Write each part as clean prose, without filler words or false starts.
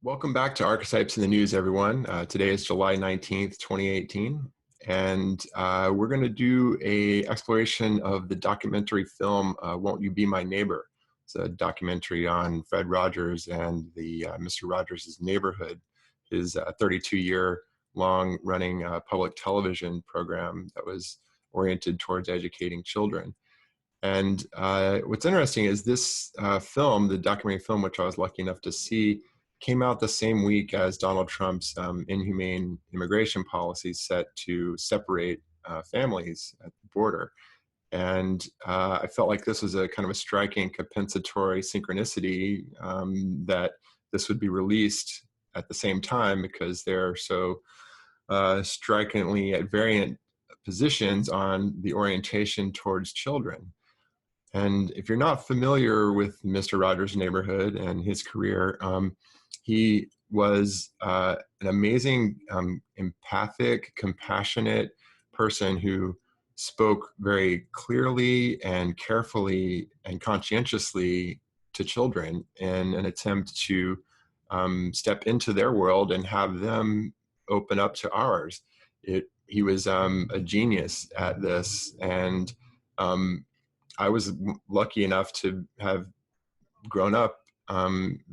Welcome back to Archetypes in the News, everyone. Today is July 19th, 2018, and we're going to do a exploration of the documentary film, Won't You Be My Neighbor? It's a documentary on Fred Rogers and the Mr. Rogers' Neighborhood, his 32-year long-running public television program that was oriented towards educating children. And what's interesting is this film, the documentary film, which I was lucky enough to see, came out the same week as Donald Trump's inhumane immigration policy set to separate families at the border. And I felt like this was a kind of a striking compensatory synchronicity that this would be released at the same time, because they're so strikingly at variant positions on the orientation towards children. And if you're not familiar with Mr. Rogers' Neighborhood and his career, he was an amazing, empathic, compassionate person who spoke very clearly and carefully and conscientiously to children in an attempt to step into their world and have them open up to ours. He was a genius at this, and I was lucky enough to have grown up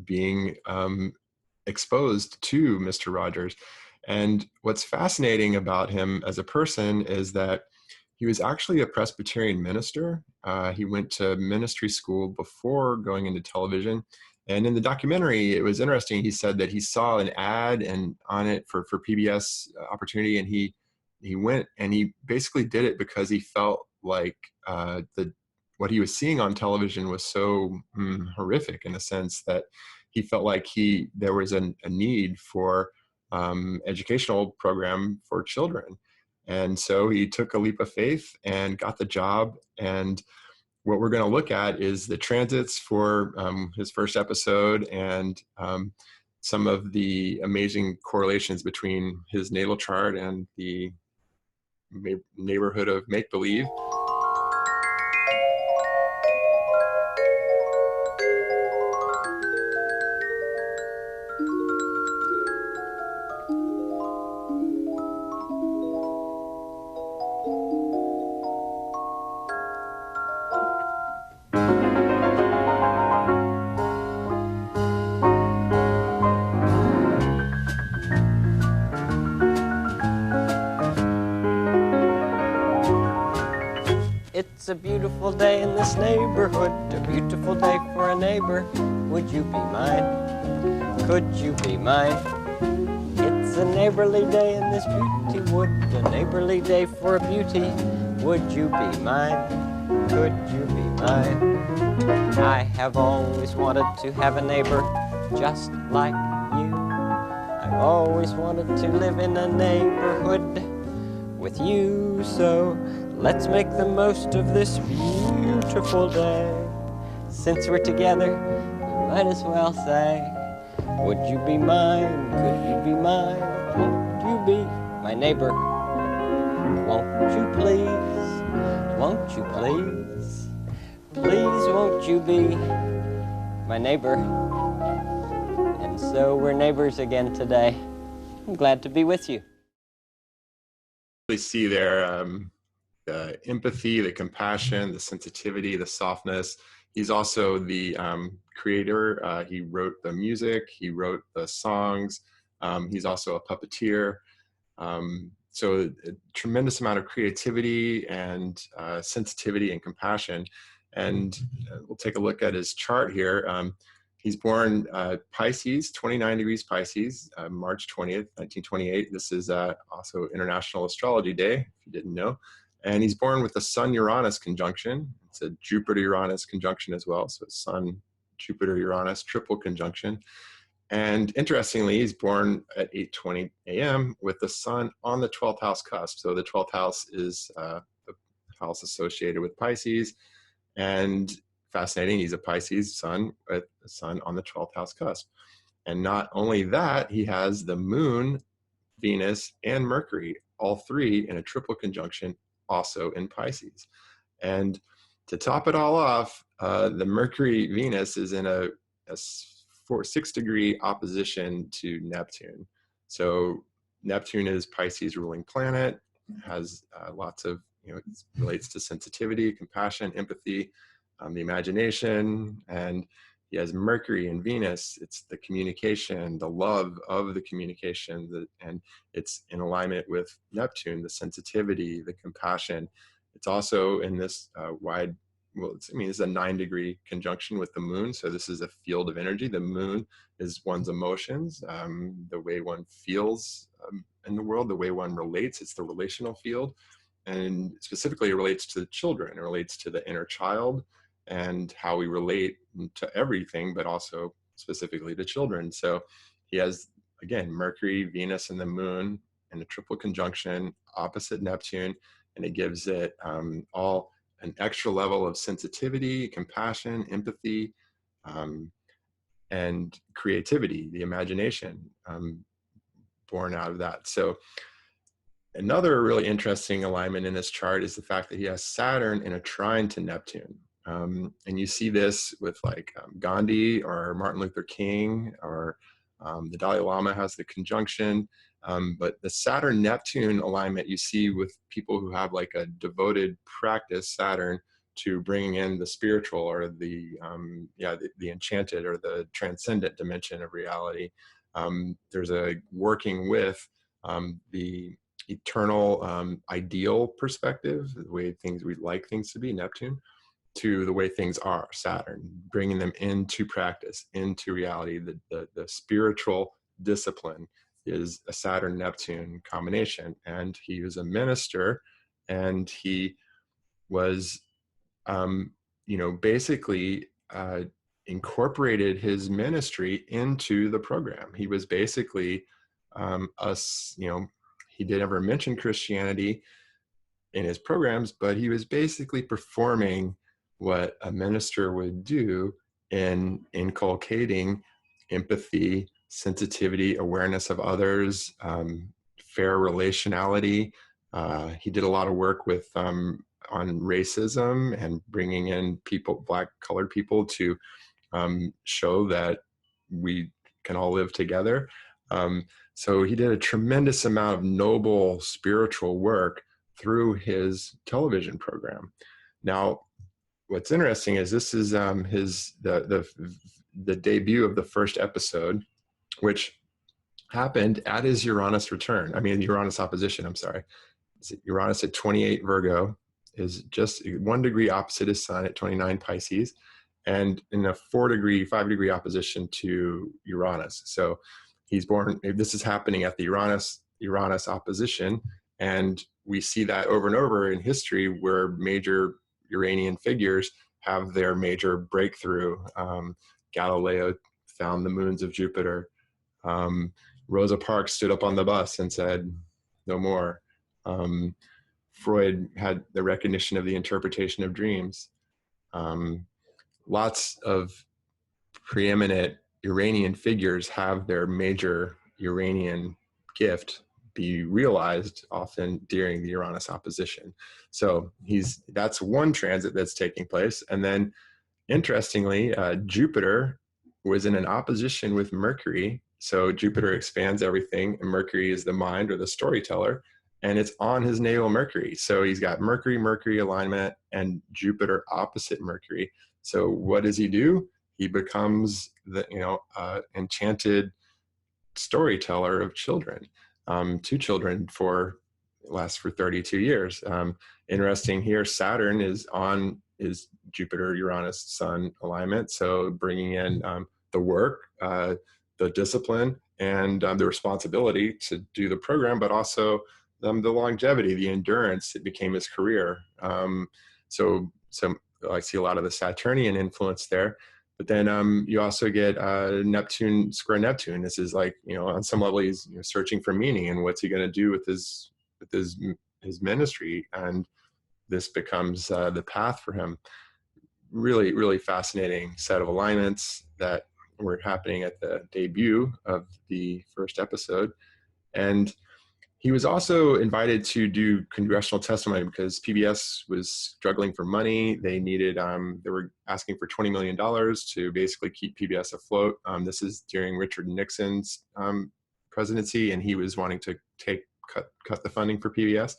being exposed to Mr. Rogers. And what's fascinating about him as a person is that he was actually a Presbyterian minister. He went to ministry school before going into television. And in the documentary, it was interesting. He said that he saw an ad and on it for PBS opportunity, and he went and he basically did it because he felt like what he was seeing on television was so horrific, in a sense that he felt like there was a need for educational program for children. And so he took a leap of faith and got the job. And what we're going to look at is the transits for his first episode, and some of the amazing correlations between his natal chart and the neighborhood of make-believe. It's a beautiful day in this neighborhood, a beautiful day for a neighbor. Would you be mine? Could you be mine? It's a neighborly day in this beauty wood, a neighborly day for a beauty. Would you be mine? Could you be mine? I have always wanted to have a neighbor just like you. I've always wanted to live in a neighborhood with you, so let's make the most of this beautiful day. Since we're together, we might as well say, would you be mine? Could you be mine? Won't you be my neighbor? Won't you please? Won't you please? Please won't you be my neighbor? And so we're neighbors again today. I'm glad to be with you. We see there the empathy, the compassion, the sensitivity, the softness. He's also the creator. He wrote the music, he wrote the songs. He's also a puppeteer. So a tremendous amount of creativity and sensitivity and compassion. And we'll take a look at his chart here. He's born Pisces, 29 degrees Pisces, March 20th, 1928. This is also International Astrology Day, if you didn't know. And he's born with the Sun-Uranus conjunction. It's a Jupiter-Uranus conjunction as well. So Sun, Jupiter, Uranus, triple conjunction. And interestingly, he's born at 8:20 a.m. with the sun on the 12th house cusp. So the 12th house is the house associated with Pisces. And fascinating, he's a Pisces sun with the sun on the 12th house cusp. And not only that, he has the moon, Venus, and Mercury, all three in a triple conjunction, also in Pisces. And to top it all off, the Mercury Venus is in a 6-degree opposition to Neptune. So Neptune is Pisces ruling planet, has lots of, it relates to sensitivity, compassion, empathy, the imagination, and he has Mercury and Venus. It's the communication, the love of the communication, and it's in alignment with Neptune, the sensitivity, the compassion. It's also in this wide, it's a 9-degree conjunction with the moon. So this is a field of energy. The moon is one's emotions, the way one feels in the world, the way one relates. It's the relational field. And specifically, it relates to the children. It relates to the inner child and how we relate to everything, but also specifically to children. So he has, again, Mercury, Venus, and the moon in a triple conjunction opposite Neptune, and it gives it all an extra level of sensitivity, compassion, empathy, and creativity, the imagination born out of that. So another really interesting alignment in this chart is the fact that he has Saturn in a trine to Neptune. And you see this with like Gandhi or Martin Luther King, or the Dalai Lama has the conjunction. But the Saturn-Neptune alignment you see with people who have like a devoted practice, Saturn, to bringing in the spiritual or the enchanted or the transcendent dimension of reality. There's a working with the eternal ideal perspective, the way we'd like things to be, Neptune, to the way things are, Saturn, bringing them into practice, into reality. The spiritual discipline is a Saturn-Neptune combination. And he was a minister, and he was, basically incorporated his ministry into the program. He was basically he did never mention Christianity in his programs, but he was basically performing what a minister would do in inculcating empathy, sensitivity, awareness of others, fair relationality. He did a lot of work with on racism and bringing in people, Black colored people, to show that we can all live together. So he did a tremendous amount of noble spiritual work through his television program. Now, what's interesting is this is the debut of the first episode, which happened at his Uranus return. Uranus opposition, I'm sorry. Uranus at 28 Virgo is just 1 degree opposite his sun at 29 Pisces, and in a 5-degree opposition to Uranus. So he's born, this is happening at the Uranus opposition. And we see that over and over in history where major Uranian figures have their major breakthrough. Galileo found the moons of Jupiter. Rosa Parks stood up on the bus and said, no more. Freud had the recognition of the interpretation of dreams. Lots of preeminent Uranian figures have their major Uranian gift be realized often during the Uranus opposition. So that's one transit that's taking place. And then interestingly, Jupiter was in an opposition with Mercury. So Jupiter expands everything, and Mercury is the mind or the storyteller, and it's on his natal Mercury. So he's got Mercury alignment and Jupiter opposite Mercury. So what does he do? He becomes the enchanted storyteller of children. 2 children lasts for 32 years. Interesting here, Saturn is Jupiter, Uranus, Sun alignment. So bringing in the work, the discipline, and the responsibility to do the program, but also the longevity, the endurance. It became his career. So I see a lot of the Saturnian influence there. But then you also get Neptune square Neptune. This is like, on some level he's searching for meaning, and what's he going to do with his ministry, and this becomes the path for him. Really, really fascinating set of alignments that were happening at the debut of the first episode. And He was also invited to do congressional testimony because PBS was struggling for money. They needed, they were asking for $20 million to basically keep PBS afloat. This is during Richard Nixon's presidency, and he was wanting to cut the funding for PBS.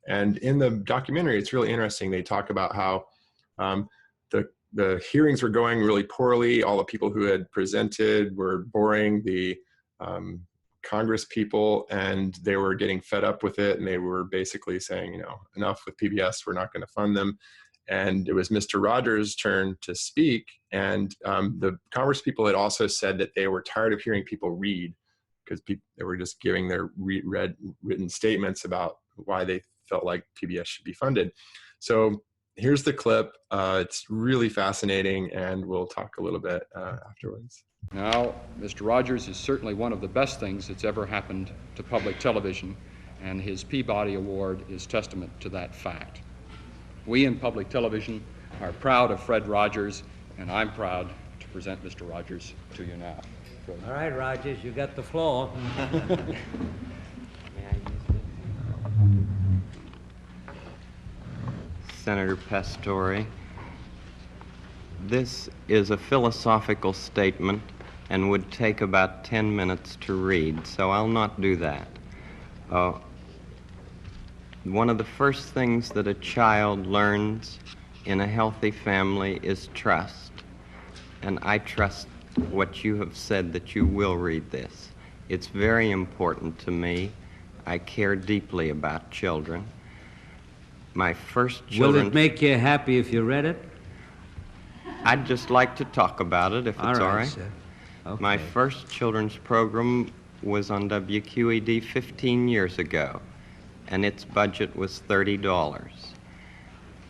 And in the documentary, it's really interesting. They talk about how the hearings were going really poorly. All the people who had presented were boring the Congress people, and they were getting fed up with it. And they were basically saying, you know, enough with PBS, we're not going to fund them. And it was Mr. Rogers' turn to speak. And the Congress people had also said that they were tired of hearing people read, because they were just giving their written statements about why they felt like PBS should be funded. So here's the clip. It's really fascinating, and we'll talk a little bit afterwards. Now, Mr. Rogers is certainly one of the best things that's ever happened to public television, and his Peabody Award is testament to that fact. We in public television are proud of Fred Rogers, and I'm proud to present Mr. Rogers to you now. Fred. All right, Rogers, you got the floor. Senator Pastore, this is a philosophical statement and would take about 10 minutes to read, so I'll not do that. One of the first things that a child learns in a healthy family is trust, and I trust what you have said, that you will read this. It's very important to me. I care deeply about children. My first children... Will it make you happy if you read it? I'd just like to talk about it, if it's all right. Sir. Okay. My first children's program was on WQED 15 years ago, and its budget was $30.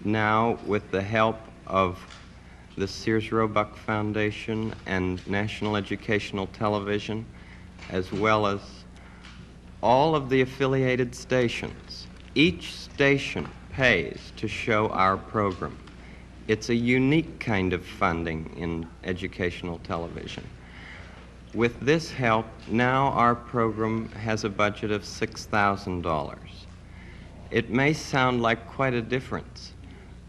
Now, with the help of the Sears Roebuck Foundation and National Educational Television, as well as all of the affiliated stations, each station pays to show our program. It's a unique kind of funding in educational television. With this help, now our program has a budget of $6,000. It may sound like quite a difference,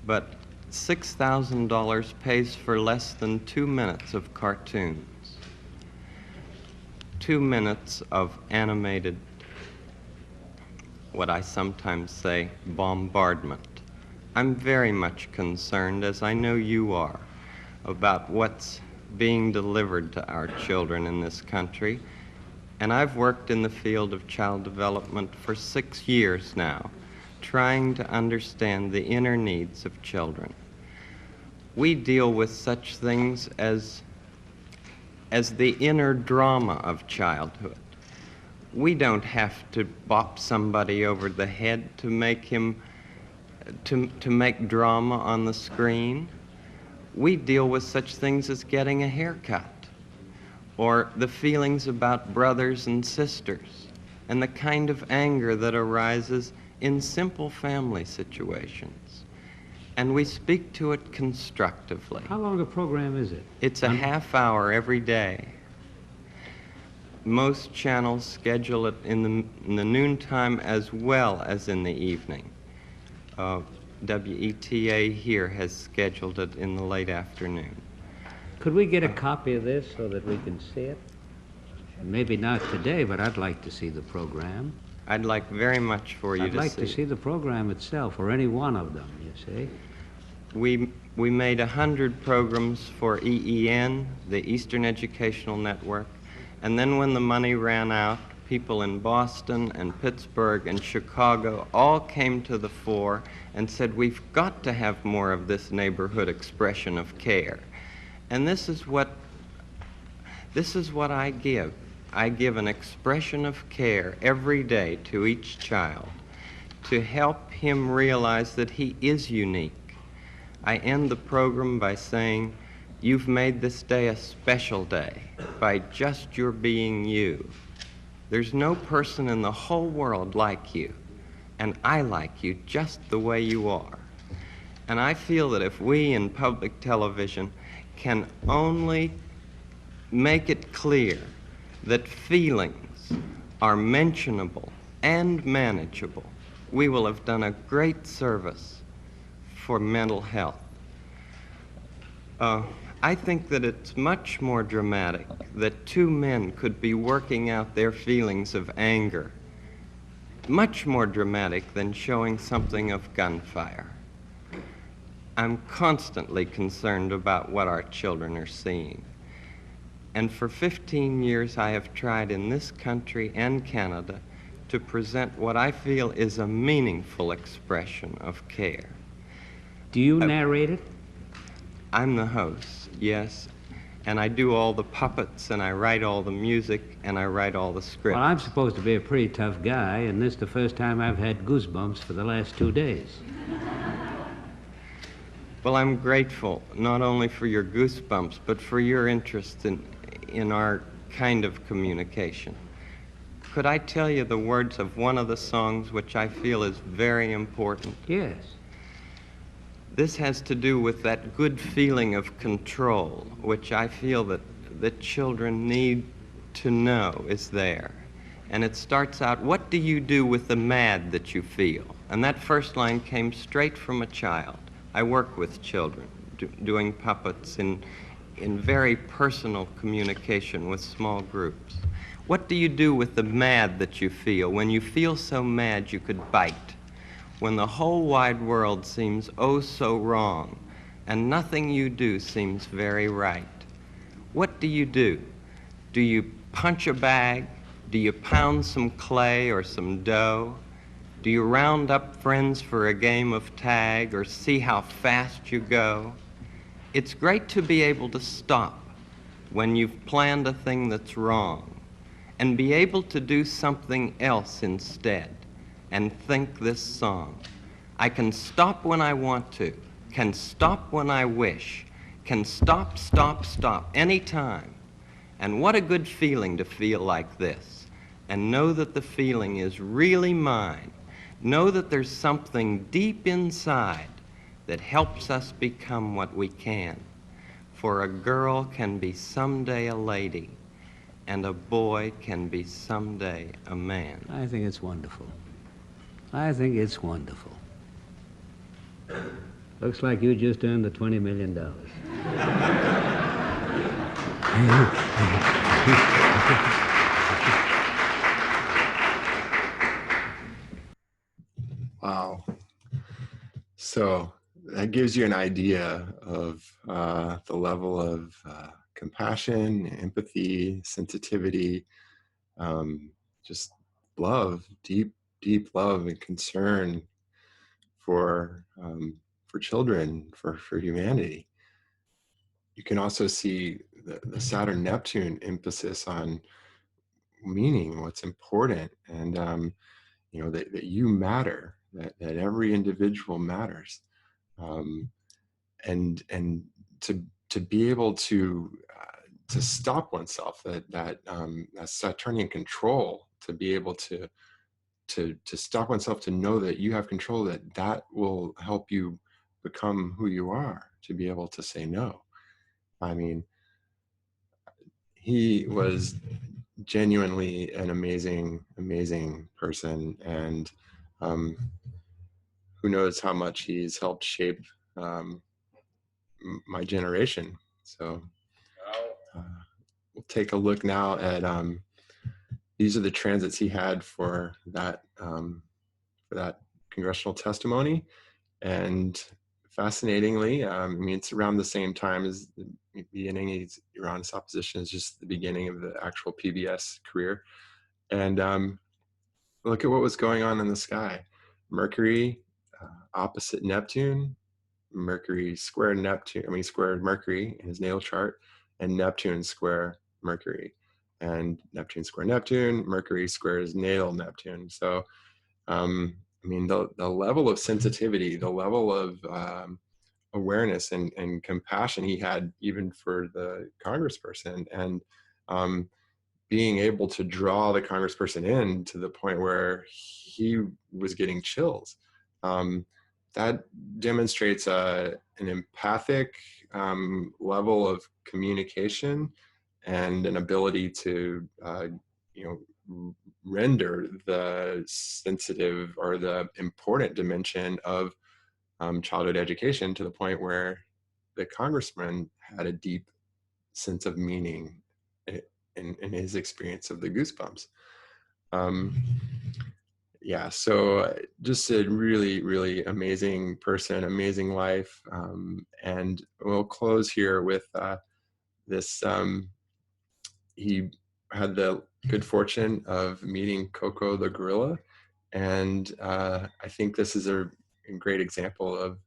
but $6,000 pays for less than 2 minutes of cartoons, 2 minutes of animated, what I sometimes say, bombardment. I'm very much concerned, as I know you are, about what's being delivered to our children in this country. And I've worked in the field of child development for 6 years now, trying to understand the inner needs of children. We deal with such things as the inner drama of childhood. We don't have to bop somebody over the head to make him to make drama on the screen. We deal with such things as getting a haircut, or the feelings about brothers and sisters, and the kind of anger that arises in simple family situations. And we speak to it constructively. How long a program is it? It's a half hour every day. Most channels schedule it in the noontime as well as in the evening. WETA here has scheduled it in the late afternoon. Could we get a copy of this so that we can see it? Maybe not today, but I'd like to see the program. I'd like very much for you to see. I'd like to see the program itself, or any one of them, you see. We made 100 programs for EEN, the Eastern Educational Network, and then when the money ran out, people in Boston and Pittsburgh and Chicago all came to the fore and said, we've got to have more of this neighborhood expression of care. And this is what I give. I give an expression of care every day to each child to help him realize that he is unique. I end the program by saying, you've made this day a special day by just your being you. There's no person in the whole world like you, and I like you just the way you are. And I feel that if we in public television can only make it clear that feelings are mentionable and manageable, we will have done a great service for mental health. I think that it's much more dramatic that two men could be working out their feelings of anger, much more dramatic than showing something of gunfire. I'm constantly concerned about what our children are seeing. And for 15 years, I have tried in this country and Canada to present what I feel is a meaningful expression of care. Do you narrate it? I'm the host, yes, and I do all the puppets, and I write all the music, and I write all the scripts. Well, I'm supposed to be a pretty tough guy, and this is the first time I've had goosebumps for the last 2 days. Well, I'm grateful not only for your goosebumps, but for your interest in our kind of communication. Could I tell you the words of one of the songs which I feel is very important? Yes. This has to do with that good feeling of control, which I feel that children need to know is there. And it starts out, what do you do with the mad that you feel? And that first line came straight from a child. I work with children, doing puppets in very personal communication with small groups. What do you do with the mad that you feel? When you feel so mad you could bite. When the whole wide world seems oh so wrong, and nothing you do seems very right. What do you do? Do you punch a bag? Do you pound some clay or some dough? Do you round up friends for a game of tag or see how fast you go? It's great to be able to stop when you've planned a thing that's wrong and be able to do something else instead and think this song. I can stop when I want to, can stop when I wish, can stop, stop, stop anytime. And what a good feeling to feel like this and know that the feeling is really mine. Know that there's something deep inside that helps us become what we can. For a girl can be someday a lady, and a boy can be someday a man. I think it's wonderful. I think it's wonderful. Looks like you just earned the $20 million. Wow. So that gives you an idea of the level of compassion, empathy, sensitivity, just love, deep, deep love and concern for children, for humanity. You can also see the Saturn-Neptune emphasis on meaning, what's important, and you know that you matter, that every individual matters, and to be able to stop oneself, that Saturnian control, to be able to stop oneself, to know that you have control, that will help you become who you are, to be able to say no. I mean, he was genuinely an amazing, amazing person, and who knows how much he's helped shape my generation. So we'll take a look now at these are the transits he had for that congressional testimony. And fascinatingly, I mean, it's around the same time as the beginning. Uranus opposition is just the beginning of the actual PBS career. And look at what was going on in the sky. Mercury opposite Neptune, Mercury square Mercury in his natal chart, and Neptune square Mercury, and Neptune square Neptune, Mercury squares natal Neptune. So I mean, the level of sensitivity, the level of awareness and compassion he had even for the congressperson, and being able to draw the congressperson in to the point where he was getting chills. That demonstrates an empathic level of communication and an ability to, render the sensitive or the important dimension of childhood education to the point where the congressman had a deep sense of meaning in his experience of the goosebumps. Yeah, so just a really, really amazing person, amazing life. And we'll close here with this. He had the good fortune of meeting Coco the gorilla. And I think this is a great example of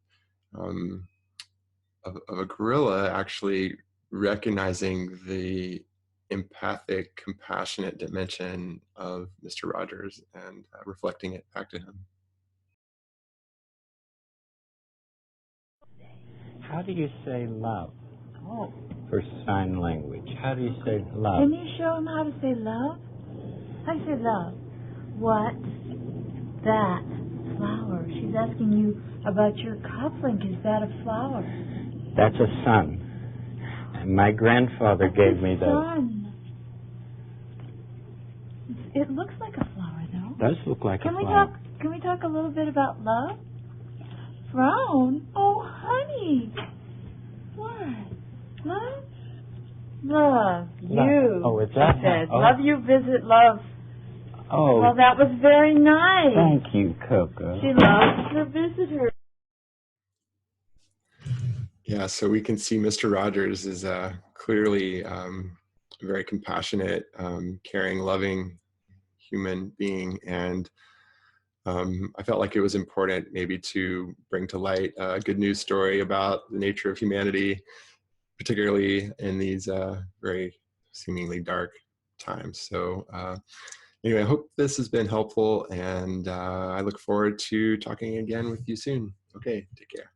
a gorilla actually recognizing the empathic, compassionate dimension of Mr. Rogers and reflecting it back to him. How do you say love Oh. for sign language? How do you say love? Can you show him how to say love? How do you say love? What's that flower? She's asking you about your cufflink. Is that a flower? That's a sun. And my grandfather gave me that. Sun. It looks like a flower, though. Does look like a flower. Can we talk a little bit about love? Frown? Oh, honey. What? Love? Love. You. Oh, it's that? She said. Oh. Love you, visit love. Oh, Well, that was very nice. thank you, Coco. She loves her visitor. Yeah, so we can see Mr. Rogers is clearly a very compassionate, caring, loving human being. And I felt like it was important maybe to bring to light a good news story about the nature of humanity, particularly in these very seemingly dark times. So anyway, I hope this has been helpful, and I look forward to talking again with you soon. Okay, take care.